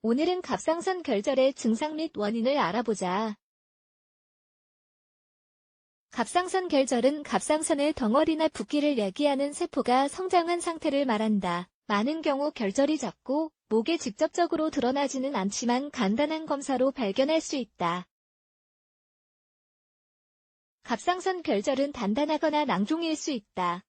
오늘은 갑상선 결절의 증상 및 원인을 알아보자. 갑상선 결절은 갑상선의 덩어리나 붓기를 야기하는 세포가 성장한 상태를 말한다. 많은 경우 결절이 작고 목에 직접적으로 드러나지는 않지만 간단한 검사로 발견할 수 있다. 갑상선 결절은 단단하거나 낭종일 수 있다.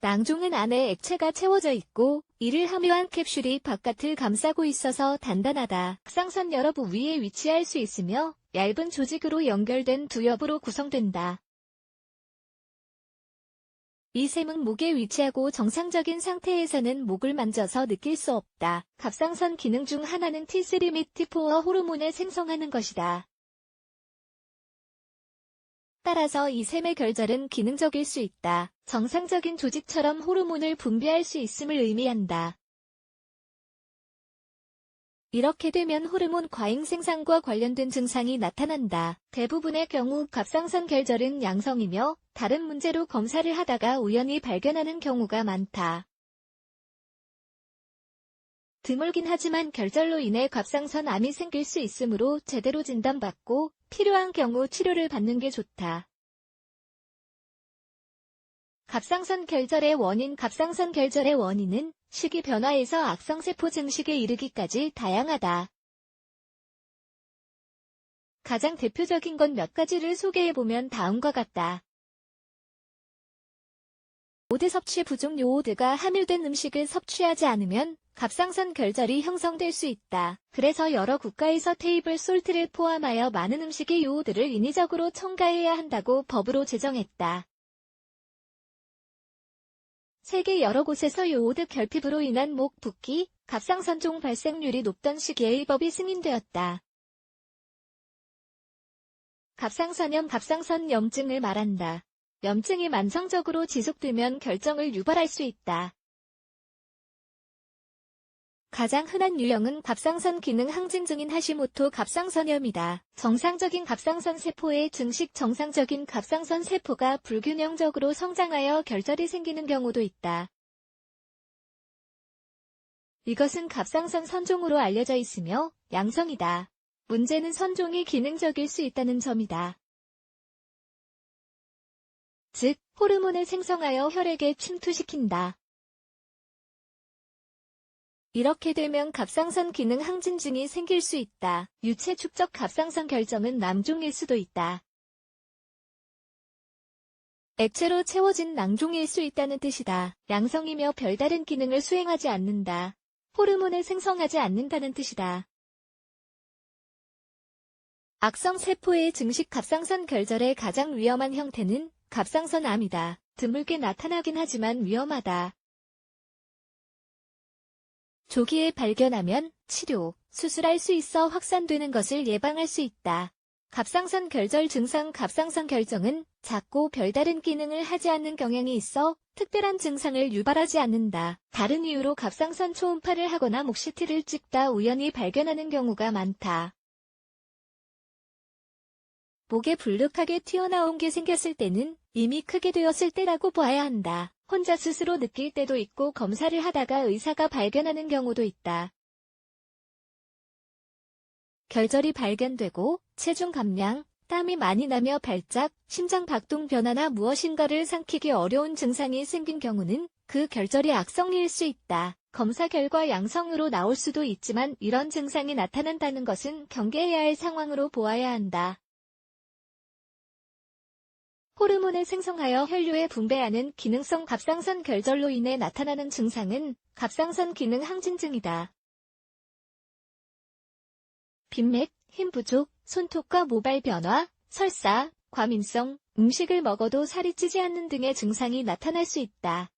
낭종은 안에 액체가 채워져 있고 이를 함유한 캡슐이 바깥을 감싸고 있어서 단단하다. 갑상선 여러부 위에 위치할 수 있으며 얇은 조직으로 연결된 두엽으로 구성된다. 이 셈은 목에 위치하고 정상적인 상태에서는 목을 만져서 느낄 수 없다. 갑상선 기능 중 하나는 T3 및 T4 호르몬을 생성하는 것이다. 따라서 이 셈의 결절은 기능적일 수 있다. 정상적인 조직처럼 호르몬을 분비할 수 있음을 의미한다. 이렇게 되면 호르몬 과잉 생산과 관련된 증상이 나타난다. 대부분의 경우 갑상선 결절은 양성이며 다른 문제로 검사를 하다가 우연히 발견하는 경우가 많다. 드물긴 하지만 결절로 인해 갑상선 암이 생길 수 있으므로 제대로 진단받고 필요한 경우 치료를 받는 게 좋다. 갑상선 결절의 원인. 갑상선 결절의 원인은 식이 변화에서 악성세포 증식에 이르기까지 다양하다. 가장 대표적인 건 몇 가지를 소개해보면 다음과 같다. 요오드 섭취 부족. 요오드가 함유된 음식을 섭취하지 않으면 갑상선 결절이 형성될 수 있다. 그래서 여러 국가에서 테이블 솔트를 포함하여 많은 음식에 요오드를 인위적으로 첨가해야 한다고 법으로 제정했다. 세계 여러 곳에서 요오드 결핍으로 인한 목 붓기, 갑상선종 발생률이 높던 시기에 이 법이 승인되었다. 갑상선염. 갑상선염증을 말한다. 염증이 만성적으로 지속되면 결정을 유발할 수 있다. 가장 흔한 유형은 갑상선 기능 항진증인 하시모토 갑상선염이다. 정상적인 갑상선 세포의 증식. 정상적인 갑상선 세포가 불균형적으로 성장하여 결절이 생기는 경우도 있다. 이것은 갑상선 선종으로 알려져 있으며 양성이다. 문제는 선종이 기능적일 수 있다는 점이다. 즉, 호르몬을 생성하여 혈액에 침투시킨다. 이렇게 되면 갑상선 기능 항진증이 생길 수 있다. 유체 축적. 갑상선 결점은 낭종일 수도 있다. 액체로 채워진 낭종일 수 있다는 뜻이다. 양성이며 별다른 기능을 수행하지 않는다. 호르몬을 생성하지 않는다는 뜻이다. 악성 세포의 증식. 갑상선 결절의 가장 위험한 형태는 갑상선암이다. 드물게 나타나긴 하지만 위험하다. 조기에 발견하면 치료, 수술할 수 있어 확산되는 것을 예방할 수 있다. 갑상선 결절 증상. 갑상선 결정은 작고 별다른 기능을 하지 않는 경향이 있어 특별한 증상을 유발하지 않는다. 다른 이유로 갑상선 초음파를 하거나 목 CT를 찍다 우연히 발견하는 경우가 많다. 목에 불룩하게 튀어나온 게 생겼을 때는 이미 크게 되었을 때라고 봐야 한다. 혼자 스스로 느낄 때도 있고 검사를 하다가 의사가 발견하는 경우도 있다. 결절이 발견되고 체중 감량, 땀이 많이 나며 발작, 심장 박동 변화나 무엇인가를 삼키기 어려운 증상이 생긴 경우는 그 결절이 악성일 수 있다. 검사 결과 양성으로 나올 수도 있지만 이런 증상이 나타난다는 것은 경계해야 할 상황으로 보아야 한다. 호르몬을 생성하여 혈류에 분배하는 기능성 갑상선 결절로 인해 나타나는 증상은 갑상선 기능 항진증이다. 빈맥, 힘 부족, 손톱과 모발 변화, 설사, 과민성, 음식을 먹어도 살이 찌지 않는 등의 증상이 나타날 수 있다.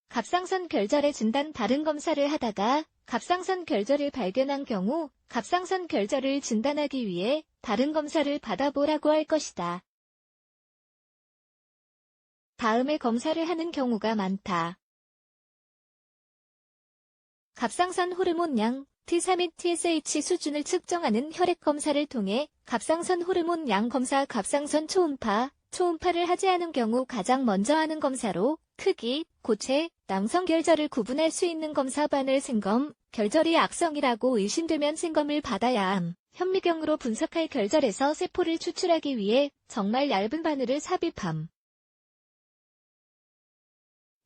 갑상선 결절의 진단. 다른 검사를 하다가 갑상선 결절을 발견한 경우 갑상선 결절을 진단하기 위해 다른 검사를 받아보라고 할 것이다. 다음에 검사를 하는 경우가 많다. 갑상선 호르몬 양, T4 및 TSH 수준을 측정하는 혈액 검사를 통해 갑상선 호르몬 양 검사. 갑상선 초음파, 초음파를 하지 않은 경우 가장 먼저 하는 검사로 크기, 고체, 남성 결절을 구분할 수 있는 검사반을 생검, 결절이 악성이라고 의심되면 생검을 받아야 함. 현미경으로 분석할 결절에서 세포를 추출하기 위해 정말 얇은 바늘을 삽입함.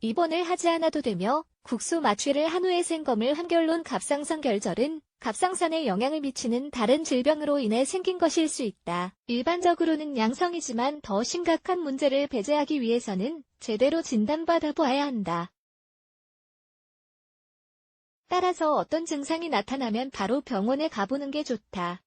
입원을 하지 않아도 되며 국소 마취를 한 후에 생검을 한 결론 갑상선 결절은 갑상선에 영향을 미치는 다른 질병으로 인해 생긴 것일 수 있다. 일반적으로는 양성이지만 더 심각한 문제를 배제하기 위해서는 제대로 진단받아 보아야 한다. 따라서 어떤 증상이 나타나면 바로 병원에 가보는 게 좋다.